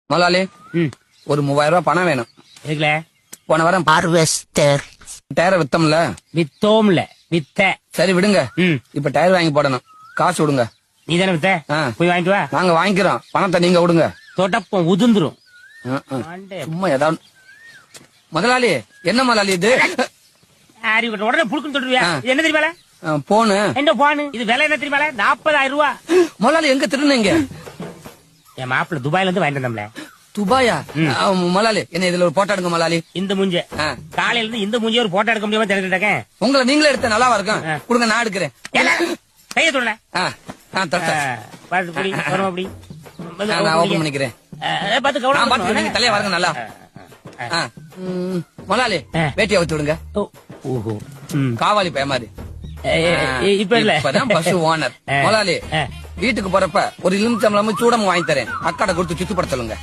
முதலாளி ஒரு 3000 ரூபாய் பணம் வேணும். இருக்குல்ல போன வாரம் ஹார்வெஸ்டர் டயரை வித்தோம்ல. வித்தோம்ல வித்த. சரி விடுங்க. ம். இப்ப டயர் வாங்கி போடணும். காசு விடுங்க. நீ தானே வித்த ஆ. போய் வாங்கிட்டு வா. நாங்க வாங்கிக்கிறோம். பணத்தை நீங்க விடுங்க. தொட்டப்பம் உதிர்ந்துரும். ஆண்டே. சும்மா ஏதாவது. முதலாளி என்ன முதலாளி இது? ஆரி விட்டு உடனே புழுக்குன்னு தொட்டுருவியா? ஆ. இது என்ன தெரியுமால? போனு. என்ன போனு? இது விலை என்ன தெரியுமால? 40,000 ரூபாய். முதலாளி எங்க திருநீங்க? என் மாப்பிள்ள துபாயில இருந்து வாங்கிட்டு வந்தோம்ல. துபாயா? முதலாளி என்ன இதுல ஒரு போட்டோ எடுங்க முதலாளி. இந்த மூஞ்ச ஆ. காலையில இருந்து இந்த மூஞ்சிய ஒரு போட்டோ எடுக்க முடியாம தெரிஞ்சுட்டு இருக்கேன். உங்களை நீங்களே எடுத்த நல்லாவா இருக்கும். ஆ. கொடுங்க நான் எடுக்கிறேன். கைய தொட. நான் பாத்து புடி வரும் அப்படி. ஓபன் பண்ணிக்கிறேன். பாத்து நான் கவனம் பாத்து நீங்க தலையா வாருங்க நல்லா. முதலாளி ஆ. வேட்டியை அவுத்து விடுங்க. ஓஹோ. காவாலி பைய மாதிரி. இப்ப இல்ல. இப்பதான் பஸ் ஓனர். முதலாளி வீட்டுக்கு போறப்ப ஒரு இலுமிச்சம்பளம் சூடம் வாங்கி தரேன். அக்காட கொடுத்து சுத்தப்படுத்தலுங்க.